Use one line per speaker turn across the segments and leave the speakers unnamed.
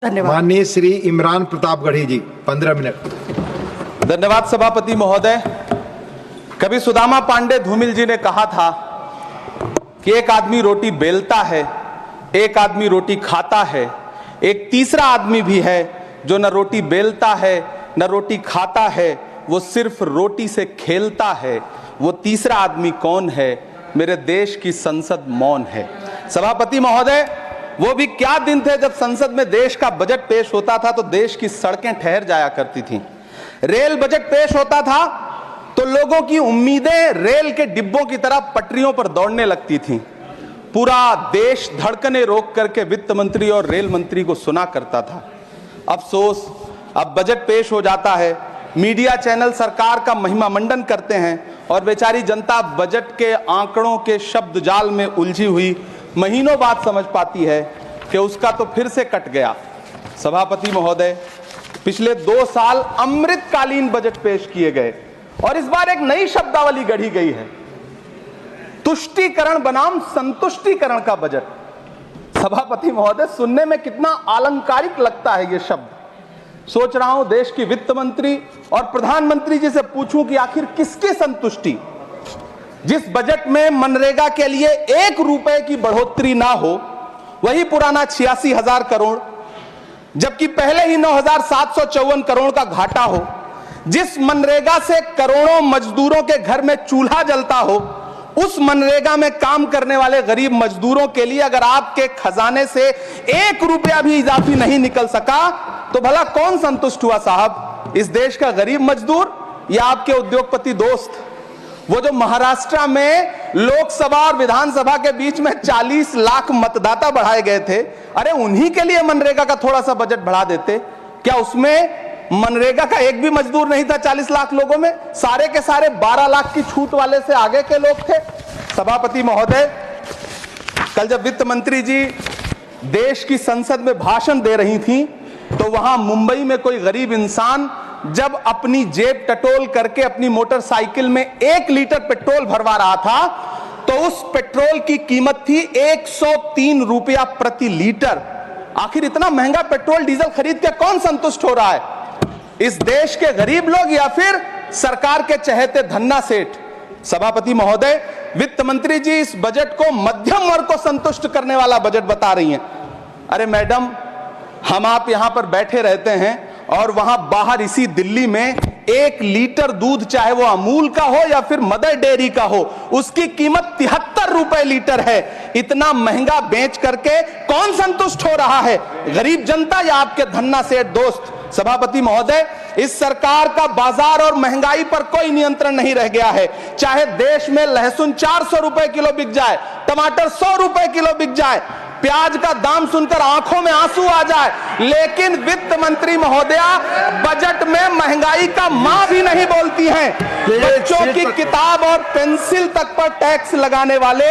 धन्यवाद।
माननीय श्री इमरान प्रतापगढ़ी जी 15 मिनट।
धन्यवाद सभापति महोदय। कभी सुदामा पांडे धूमिल जी ने कहा था कि एक आदमी रोटी बेलता है, एक आदमी रोटी खाता है, एक तीसरा आदमी भी है जो न रोटी बेलता है न रोटी खाता है, वो सिर्फ रोटी से खेलता है। वो तीसरा आदमी कौन है? मेरे देश की संसद मौन है। सभापति महोदय, वो भी क्या दिन थे जब संसद में देश का बजट पेश होता था तो देश की सड़कें ठहर जाया करती थीं। रेल बजट पेश होता था तो लोगों की उम्मीदें रेल के डिब्बों की तरह पटरियों पर दौड़ने लगती थीं। पूरा देश धड़कने रोक करके वित्त मंत्री और रेल मंत्री को सुना करता था। अफसोस, अब बजट पेश हो जाता है, मीडिया चैनल सरकार का महिमा मंडन करते हैं और बेचारी जनता बजट के आंकड़ों के शब्द जाल में उलझी हुई महीनों बाद समझ पाती है कि उसका तो फिर से कट गया। सभापति महोदय, पिछले 2 साल अमृतकालीन बजट पेश किए गए और इस बार एक नई शब्दावली गढ़ी गई है, तुष्टीकरण बनाम संतुष्टीकरण का बजट। सभापति महोदय, सुनने में कितना अलंकारिक लगता है ये शब्द। सोच रहा हूं देश की वित्त मंत्री और प्रधानमंत्री जी से पूछूं कि आखिर किसकी संतुष्टि? जिस बजट में मनरेगा के लिए 1 रुपए की बढ़ोतरी ना हो, वही पुराना 86,000 करोड़, जबकि पहले ही 9,754 करोड़ का घाटा हो, जिस मनरेगा से करोड़ों मजदूरों के घर में चूल्हा जलता हो, उस मनरेगा में काम करने वाले गरीब मजदूरों के लिए अगर आपके खजाने से 1 रुपया भी इजाफी नहीं निकल सका तो भला कौन संतुष्ट हुआ साहब? इस देश का गरीब मजदूर या आपके उद्योगपति दोस्त? वो जो महाराष्ट्र में लोकसभा और विधानसभा के बीच में 40 लाख मतदाता बढ़ाए गए थे, अरे उन्हीं के लिए मनरेगा का थोड़ा सा बजट बढ़ा देते। क्या उसमें मनरेगा का एक भी मजदूर नहीं था 40 लाख लोगों में? सारे के सारे 12 लाख की छूट वाले से आगे के लोग थे। सभापति महोदय, कल जब वित्त मंत्री जी देश की संसद में भाषण दे रही थी तो वहां मुंबई में कोई गरीब इंसान जब अपनी जेब टटोल करके अपनी मोटरसाइकिल में 1 लीटर पेट्रोल भरवा रहा था तो उस पेट्रोल की कीमत थी 103 रुपया प्रति लीटर। आखिर इतना महंगा पेट्रोल डीजल खरीद के कौन संतुष्ट हो रहा है? इस देश के गरीब लोग या फिर सरकार के चहेते धन्ना सेठ? सभापति महोदय, वित्त मंत्री जी इस बजट को मध्यम वर्ग को संतुष्ट करने वाला बजट बता रही हैं। अरे मैडम, हम आप यहां पर बैठे रहते हैं और वहां बाहर इसी दिल्ली में 1 लीटर दूध, चाहे वो अमूल का हो या फिर मदर डेयरी का हो, उसकी कीमत 73 रुपए लीटर है। इतना महंगा बेच करके कौन संतुष्ट हो रहा है? गरीब जनता या आपके धन्ना सेठ दोस्त? सभापति महोदय, इस सरकार का बाजार और महंगाई पर कोई नियंत्रण नहीं रह गया है। चाहे देश में लहसुन 400 रुपए किलो बिक जाए, टमाटर 100 रुपए किलो बिक जाए, प्याज का दाम सुनकर आंखों में आंसू आ जाए, लेकिन वित्त मंत्री महोदया बजट में महंगाई का मां भी नहीं बोलती हैं। बच्चों की किताब और पेंसिल तक पर टैक्स लगाने वाले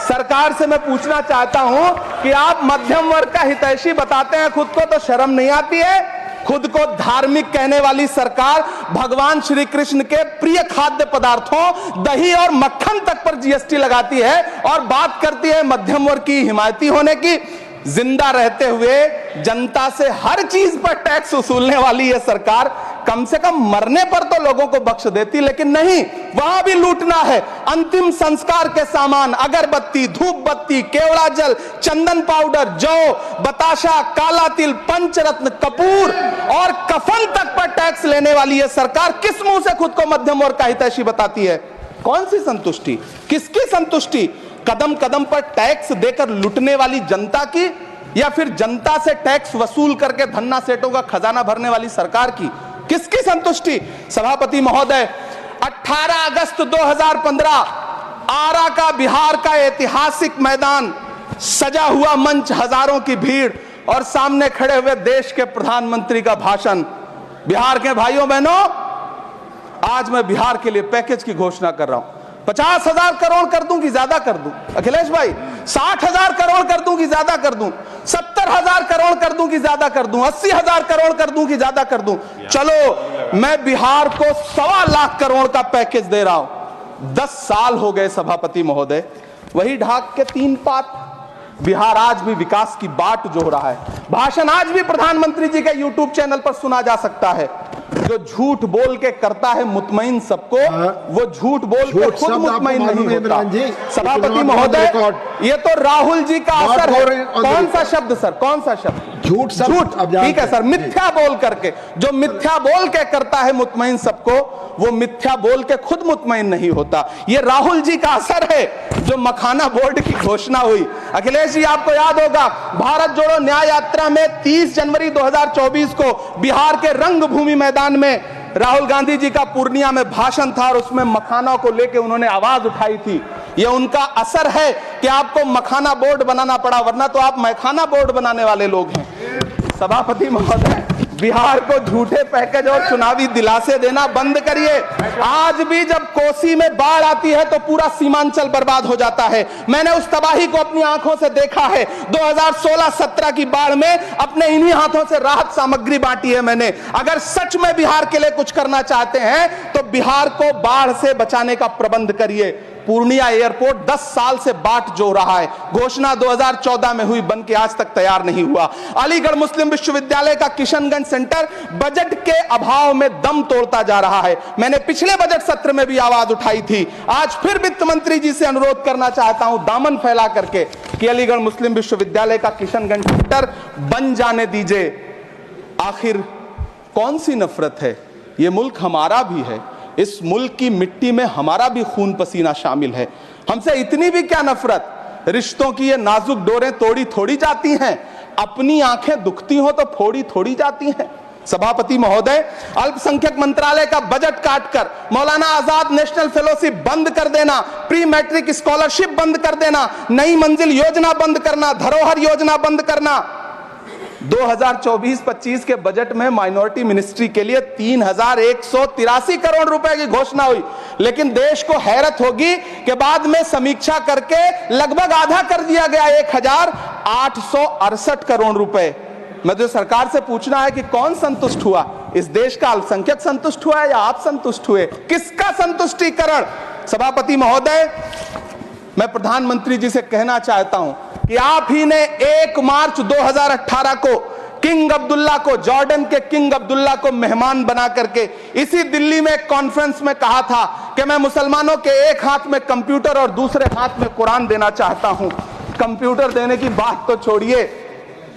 सरकार से मैं पूछना चाहता हूं कि आप मध्यम वर्ग का हितैषी बताते हैं खुद को, तो शर्म नहीं आती है? खुद को धार्मिक कहने वाली सरकार भगवान श्री कृष्ण के प्रिय खाद्य पदार्थों दही और मक्खन तक पर जीएसटी लगाती है और बात करती है मध्यम वर्ग की हिमायती होने की। जिंदा रहते हुए जनता से हर चीज पर टैक्स वसूलने वाली यह सरकार कम से कम मरने पर तो लोगों को बख्श देती, लेकिन नहीं, वहां भी लूटना है। अंतिम संस्कार के सामान, अगरबत्ती, धूप बत्ती, केवड़ा जल, चंदन पाउडर, जौ, बताशा, काला तिल, पंचरत्न, कपूर और कफन तक पर टैक्स लेने वाली यह सरकार किस मुंह से खुद को मध्यम वर्ग का हितैषी बताती है? कौन सी संतुष्टि? किसकी संतुष्टि? कदम कदम पर टैक्स देकर लुटने वाली जनता की या फिर जनता से टैक्स वसूल करके धन्ना सेठों का खजाना भरने वाली सरकार की? किसकी संतुष्टि? सभापति महोदय, 18 अगस्त 2015 आरा का बिहार का ऐतिहासिक मैदान, सजा हुआ मंच, हजारों की भीड़ और सामने खड़े हुए देश के प्रधानमंत्री का भाषण। बिहार के भाइयों बहनों, आज मैं बिहार के लिए पैकेज की घोषणा कर रहा हूं। 50,000 करोड़ कर दूं कि ज्यादा कर दूं? अखिलेश भाई, 60,000 करोड़ कर दूं कि ज्यादा कर दूं? 70,000 करोड़ कर दूं कि ज्यादा कर दूं? 80,000 करोड़ कर दूं कि ज्यादा कर दूं? चलो, मैं बिहार को 1.25 लाख करोड़ का पैकेज दे रहा हूं। 10 साल हो गए सभापति महोदय, वही ढाक के 3 पात, बिहार आज भी विकास की बाट जोह रहा है। भाषण आज भी प्रधानमंत्री जी के यूट्यूब चैनल पर सुना जा सकता है। जो झूठ बोल के करता है मुतमईन सबको, वो झूठ बोल के खुद मुतमईन नहीं होता। सभापति महोदय, ये तो राहुल जी का असर है। कौन सा शब्द सर, कौन सा शब्द?
झूठ।
ठीक है सर, मिथ्या बोल करके, जो मिथ्या बोल के करता है मुतमईन सबको, वो मिथ्या बोल के खुद मुतमईन नहीं होता। ये राहुल जी का असर है। जो मखाना बोर्ड की घोषणा हुई, अखिलेश जी आपको याद होगा, भारत जोड़ो न्याय यात्रा में 30 जनवरी 2024 को बिहार के रंगभूमि मैदान में राहुल गांधी जी का पूर्णिया में भाषण था और उसमें मखाना को लेकर उन्होंने आवाज उठाई थी। यह उनका असर है कि आपको मखाना बोर्ड बनाना पड़ा, वरना तो आप मैखाना बोर्ड बनाने वाले लोग हैं। सभापति महोदय, बिहार को झूठे पैकेज और चुनावी दिलासे देना बंद करिए। आज भी जब कोसी में बाढ़ आती है तो पूरा सीमांचल बर्बाद हो जाता है। मैंने उस तबाही को अपनी आंखों से देखा है। 2016-17 की बाढ़ में अपने इन्हीं हाथों से राहत सामग्री बांटी है मैंने। अगर सच में बिहार के लिए कुछ करना चाहते हैं तो बिहार को बाढ़ से बचाने का प्रबंध करिए। पूर्णिया एयरपोर्ट 10 साल से बाट जो रहा है, घोषणा 2014 में हुई, बन के आज तक तैयार नहीं हुआ। अलीगढ़ मुस्लिम विश्वविद्यालय का किशनगंज सेंटर बजट के अभाव में दम तोड़ता जा रहा है। मैंने पिछले बजट सत्र में भी आवाज उठाई थी। आज फिर वित्त मंत्री जी से अनुरोध करना चाहता हूं, दामन फैला करके, कि अलीगढ़ मुस्लिम विश्वविद्यालय का किशनगंज सेंटर बन जाने दीजिए। आखिर कौन सी नफरत है? यह मुल्क हमारा भी है। इस मुल्क की मिट्टी में हमारा भी खून पसीना शामिल है। हमसे इतनी भी क्या नफरत? रिश्तों की ये नाजुक डोरें तोड़ी थोड़ी जाती हैं। अपनी आंखें दुखती हो तो फोड़ी थोड़ी जाती हैं। सभापति महोदय, अल्पसंख्यक मंत्रालय का बजट काटकर मौलाना आजाद नेशनल फेलोशिप बंद कर देना, प्री मैट्रिक स्कॉलरशिप बंद कर देना, नई मंजिल योजना बंद करना, धरोहर योजना बंद करना। 2024-25 के बजट में माइनॉरिटी मिनिस्ट्री के लिए 3183 करोड़ रुपए की घोषणा हुई, लेकिन देश को हैरत होगी कि बाद में समीक्षा करके लगभग आधा कर दिया गया, 1868 करोड़ रुपए। मुझे सरकार से पूछना है कि कौन संतुष्ट हुआ? इस देश का अल्पसंख्यक संतुष्ट हुआ है या आप संतुष्ट हुए? किसका संतुष्टीकरण? सभापति महोदय, मैं प्रधानमंत्री जी से कहना चाहता हूं कि आप ही ने 1 मार्च 2018 को किंग अब्दुल्ला को, जॉर्डन के किंग अब्दुल्ला को मेहमान बना करके इसी दिल्ली में एक कॉन्फ्रेंस में कहा था कि मैं मुसलमानों के एक हाथ में कंप्यूटर और दूसरे हाथ में कुरान देना चाहता हूं। कंप्यूटर देने की बात तो छोड़िए,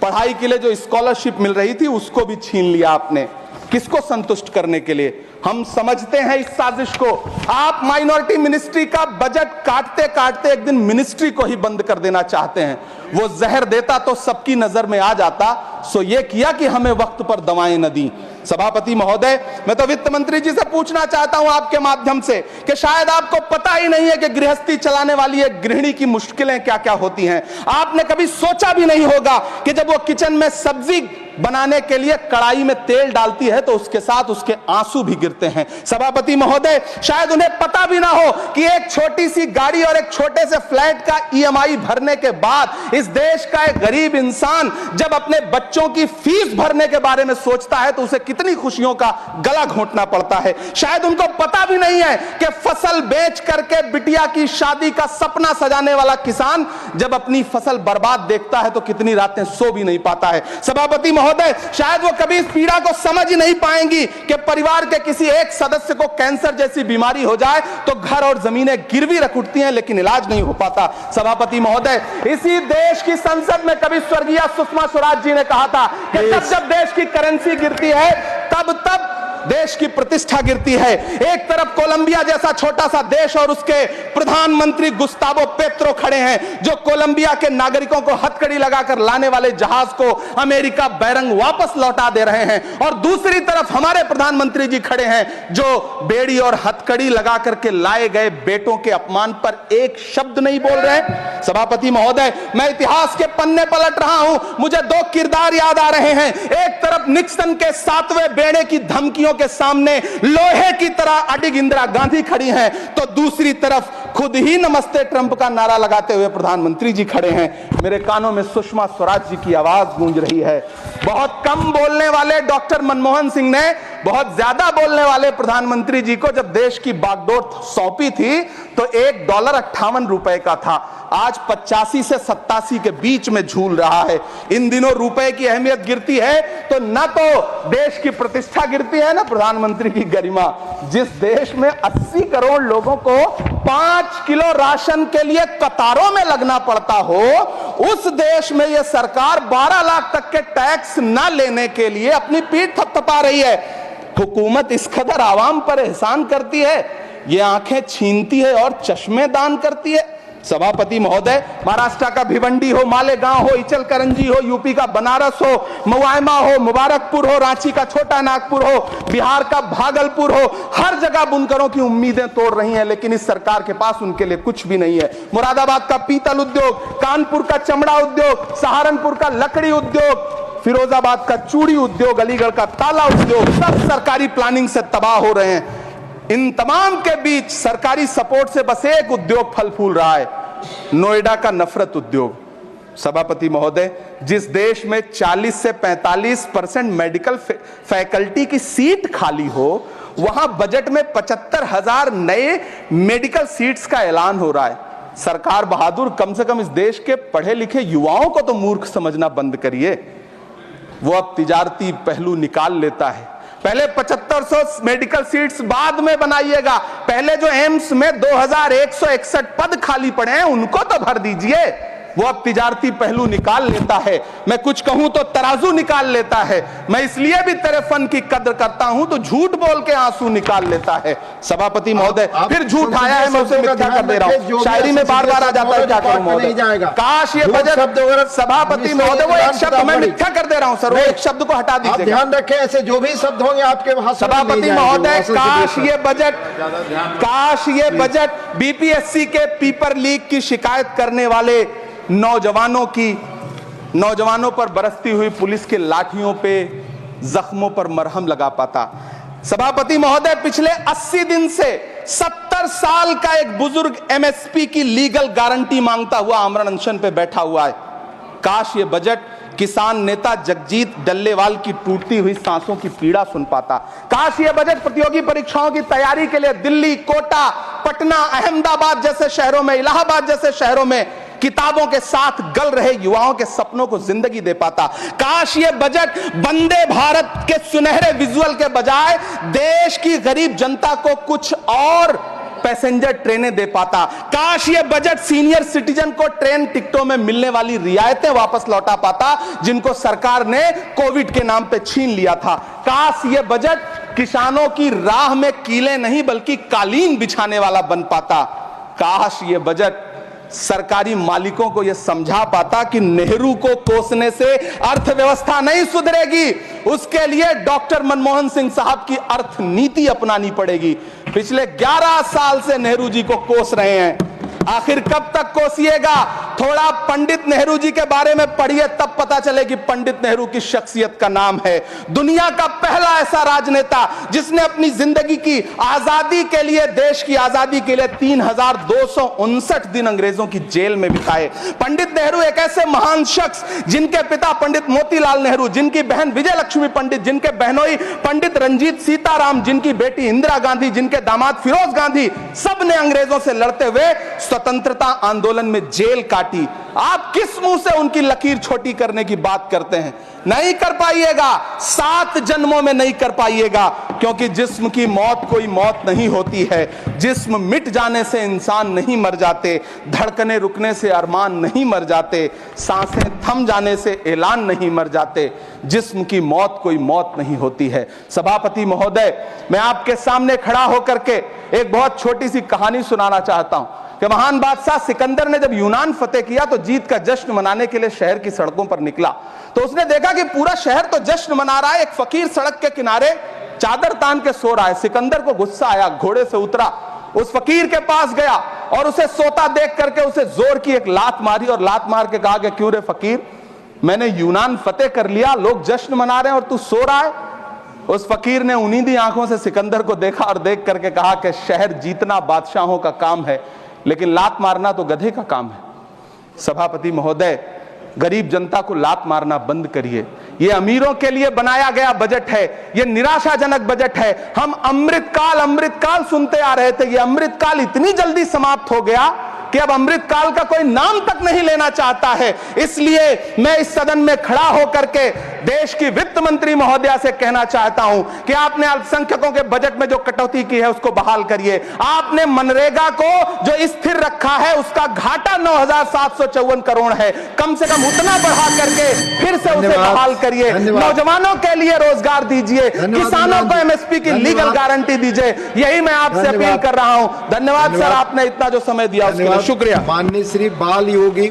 पढ़ाई के लिए जो स्कॉलरशिप मिल रही थी उसको भी छीन लिया आपने। किसको संतुष्ट करने के लिए? हम समझते हैं इस साजिश को। आप माइनॉरिटी मिनिस्ट्री का बजट काटते काटते एक दिन मिनिस्ट्री को ही बंद कर देना चाहते हैं। वो जहर देता तो सबकी नजर में आ जाता, सो ये किया कि हमें वक्त पर दवाएं न दी। सभापति महोदय, मैं तो वित्त मंत्री जी से पूछना चाहता हूं आपके माध्यम से कि शायद आपको पता ही नहीं है कि गृहस्थी चलाने वाली एक गृहिणी की मुश्किलें क्या क्या होती हैं। आपने कभी सोचा भी नहीं होगा कि जब वो किचन में सब्जी बनाने के लिए कढ़ाई में तेल डालती है तो उसके साथ उसके आंसू भी गिरते हैं। सभापति महोदय, शायद उन्हें पता भी ना हो कि एक छोटी सी गाड़ी और एक छोटे से फ्लैट का EMI भरने के बाद इस देश का एक गरीब इंसान जब अपने बच्चों की फीस भरने के बारे में सोचता है तो उसे कितनी खुशियों का गला घोंटना पड़ता है। शायद उनको पता भी नहीं है कि फसल बेच करके बिटिया की शादी का सपना सजाने वाला किसान जब अपनी फसल बर्बाद देखता है तो कितनी रातें सो भी नहीं पाता है। सभापति महोदय, शायद वो कभी इस पीड़ा को समझ ही नहीं पाएंगी कि परिवार के किसी एक सदस्य को कैंसर जैसी बीमारी हो जाए तो घर और जमीनें गिरवी रख उठती हैं लेकिन इलाज नहीं हो पाता। सभापति महोदय, इसी देश की संसद में कभी स्वर्गीय सुषमा स्वराज जी ने कहा था कि जब देश की करेंसी गिरती है तब देश की प्रतिष्ठा गिरती है। एक तरफ कोलंबिया जैसा छोटा सा देश और उसके प्रधानमंत्री गुस्तावो पेत्रो खड़े हैं जो कोलंबिया के नागरिकों को हथकड़ी लगाकर लाने वाले जहाज को अमेरिका बैरंग वापस लौटा दे रहे हैं, और दूसरी तरफ हमारे प्रधानमंत्री जी खड़े हैं जो बेड़ी और हथकड़ी लगा करके लाए गए बेटों के अपमान पर एक शब्द नहीं बोल रहे हैं। सभापति महोदय, मैं इतिहास के पन्ने पलट रहा हूं, मुझे 2 किरदार याद आ रहे हैं। एक तरफ निक्सन के 7वें बेड़े की धमकियों के सामने लोहे की तरह अडिग इंदिरा गांधी खड़ी हैं, तो दूसरी तरफ खुद ही नमस्ते ट्रंप का नारा लगाते हुए प्रधानमंत्री जी खड़े हैं। मेरे कानों में सुषमा स्वराज जी की आवाज गूंज रही है। बहुत कम बोलने वाले डॉक्टर मनमोहन सिंह ने बहुत ज्यादा बोलने वाले प्रधानमंत्री जी को जब देश की बागडोर सौंपी थी तो $1.58 का था, आज 85 से 87 के बीच में झूल रहा है। इन दिनों रुपए की अहमियत गिरती है तो न तो देश की प्रतिष्ठा गिरती है ना प्रधानमंत्री की गरिमा। जिस देश में 80 करोड़ लोगों को 5 किलो राशन के लिए कतारों में लगना पड़ता हो, उस देश में यह सरकार 12 लाख तक के टैक्स न लेने के लिए अपनी पीठ थपथपा रही है। हुकूमत इस कदर आवाम पर एहसान करती है, ये आंखें छीनती है और चश्मे दान करती है। सभापति महोदय, महाराष्ट्र का भिवंडी हो, मालेगांव हो, इचलकरंजी हो, यूपी का बनारस हो, मुआयमा हो, मुबारकपुर हो, रांची का छोटा नागपुर हो, बिहार का भागलपुर हो, हर जगह बुनकरों की उम्मीदें तोड़ रही हैं, लेकिन इस सरकार के पास उनके लिए कुछ भी नहीं है। मुरादाबाद का पीतल उद्योग, कानपुर का चमड़ा उद्योग, सहारनपुर का लकड़ी उद्योग, फिरोजाबाद का चूड़ी उद्योग, अलीगढ़ का ताला उद्योग, सब सरकारी प्लानिंग से तबाह हो रहे हैं। इन तमाम के बीच सरकारी सपोर्ट से बस एक उद्योग फल फूल रहा है, नोएडा का नफरत उद्योग। सभापति महोदय, जिस देश में 40 से 45% मेडिकल फैकल्टी की सीट खाली हो, वहां बजट में 75,000 नए मेडिकल सीट्स का ऐलान हो रहा है। सरकार बहादुर, कम से कम इस देश के पढ़े लिखे युवाओं को तो मूर्ख समझना बंद करिए। वो अब तिजारती पहलू निकाल लेता है। पहले 7500 मेडिकल सीट्स बाद में बनाइएगा, पहले जो एम्स में 2161 पद खाली पड़े हैं उनको तो भर दीजिए। वो अब तिजारती पहलू निकाल लेता है। मैं कुछ कहूं तो तराजू निकाल लेता है। मैं इसलिए भी तेरे फन की कद्र करता हूं तो झूठ बोल के आंसू निकाल लेता है। सभापति महोदय, फिर झूठ आया है, मैं उसे मिथ्या कर दे रहा हूं। शायरी में बार बार आ जाता है, क्या करूं महोदय। काश ये बजट, सभापति महोदय, वो एक शब्द मैं मिथ्या कर दे रहा हूं सर, वो एक शब्द को हटा दीजिए।
ध्यान रखें, ऐसे जो भी शब्द होंगे आपके भाषण में
सभापति महोदय, काश ये बजट बीपीएससी के पेपर लीक की शिकायत करने वाले नौजवानों पर बरसती हुई पुलिस के लाठियों पे, जख्मों पर मरहम लगा पाता। सभापति महोदय, पिछले 80 दिन से 70 साल का एक बुजुर्ग एमएसपी की लीगल गारंटी मांगता हुआ आमरण अनशन पे बैठा हुआ है। काश ये बजट किसान नेता जगजीत डल्लेवाल की टूटती हुई सांसों की पीड़ा सुन पाता। काश ये बजट प्रतियोगी परीक्षाओं की तैयारी के लिए दिल्ली, कोटा, पटना, अहमदाबाद जैसे शहरों में, इलाहाबाद जैसे शहरों में किताबों के साथ गल रहे युवाओं के सपनों को जिंदगी दे पाता। काश ये बजट वंदे भारत के सुनहरे विजुअल के बजाय देश की गरीब जनता को कुछ और पैसेंजर ट्रेनें दे पाता। काश ये बजट सीनियर सिटीजन को ट्रेन टिकटों में मिलने वाली रियायतें वापस लौटा पाता, जिनको सरकार ने कोविड के नाम पे छीन लिया था। काश ये बजट किसानों की राह में कीले नहीं बल्कि कालीन बिछाने वाला बन पाता। काश ये बजट सरकारी मालिकों को यह समझा पाता कि नेहरू को कोसने से अर्थव्यवस्था नहीं सुधरेगी, उसके लिए डॉक्टर मनमोहन सिंह साहब की अर्थ नीति अपनानी पड़ेगी। पिछले 11 साल से नेहरू जी को कोस रहे हैं, आखिर कब तक कोसिएगा? थोड़ा पंडित नेहरू जी के बारे में पढ़िए, तब पता चले कि पंडित नेहरू की शख्सियत का नाम है। दुनिया का पहला ऐसा राजनेता जिसने अपनी जिंदगी की आजादी के लिए, देश की आजादी के लिए 3259 दिन अंग्रेजों की जेल में बिताए। पंडित नेहरू एक ऐसे महान शख्स जिनके पिता पंडित मोतीलाल नेहरू, जिनकी बहन विजय लक्ष्मी पंडित, जिनके बहनोई पंडित रंजीत सीताराम, जिनकी बेटी इंदिरा गांधी, जिनके दामाद फिरोज गांधी, सब ने अंग्रेजों से लड़ते हुए स्वतंत्रता आंदोलन में जेल काटी। आप किस मुंह से उनकी लकीर छोटी करने की बात करते हैं? नहीं कर पाइएगा, 7 जन्मों में नहीं कर पाइएगा, क्योंकि जिस्म की मौत कोई मौत नहीं होती है। जिस्म मिट जाने से इंसान नहीं मर जाते, धड़कने रुकने से अरमान नहीं मर जाते, सांसें थम जाने से ऐलान नहीं मर जाते। जिस्म की मौत कोई मौत नहीं होती है। सभापति महोदय, मैं आपके सामने खड़ा होकर के एक बहुत छोटी सी कहानी सुनाना चाहता हूं कि महान बादशाह सिकंदर ने जब यूनान फतेह किया तो जीत का जश्न मनाने के लिए शहर की सड़कों पर निकला, तो उसने देखा कि पूरा शहर तो जश्न मना रहा है, एक फकीर सड़क के किनारे चादर तान के सो रहा है। सिकंदर को गुस्सा आया, घोड़े से उतरा, उस फकीर के पास गया और उसे सोता देख करके उसे जोर की एक लात मारी और लात मार के कहा कि क्यों रे फकीर, मैंने यूनान फतेह कर लिया, लोग जश्न मना रहे हैं और तू सो रहा है। उस फकीर ने उन्नीदी आंखों से सिकंदर को देखा और देख करके कहा कि शहर जीतना बादशाहों का काम है, लेकिन लात मारना तो गधे का काम है। सभापति महोदय, गरीब जनता को लात मारना बंद करिए। ये अमीरों के लिए बनाया गया बजट है, ये निराशाजनक बजट है। हम अमृतकाल सुनते आ रहे थे, ये अमृतकाल इतनी जल्दी समाप्त हो गया कि अब अमृतकाल का कोई नाम तक नहीं लेना चाहता है। इसलिए मैं इस सदन में खड़ा होकर के देश की वित्त मंत्री महोदया से कहना चाहता हूं कि आपने अल्पसंख्यकों के बजट में जो कटौती की है उसको बहाल करिए। आपने मनरेगा को जो स्थिर रखा है उसका घाटा 9,754 करोड़ है, कम से कम उतना बढ़ा करके फिर से उसे बहाल करिए। नौजवानों के लिए रोजगार दीजिए, किसानों को एमएसपी की लीगल गारंटी दीजिए। यही मैं आपसे अपील कर रहा हूं। धन्यवाद सर, आपने इतना जो समय दिया उसके लिए शुक्रिया।
माननीय श्री बाल योगी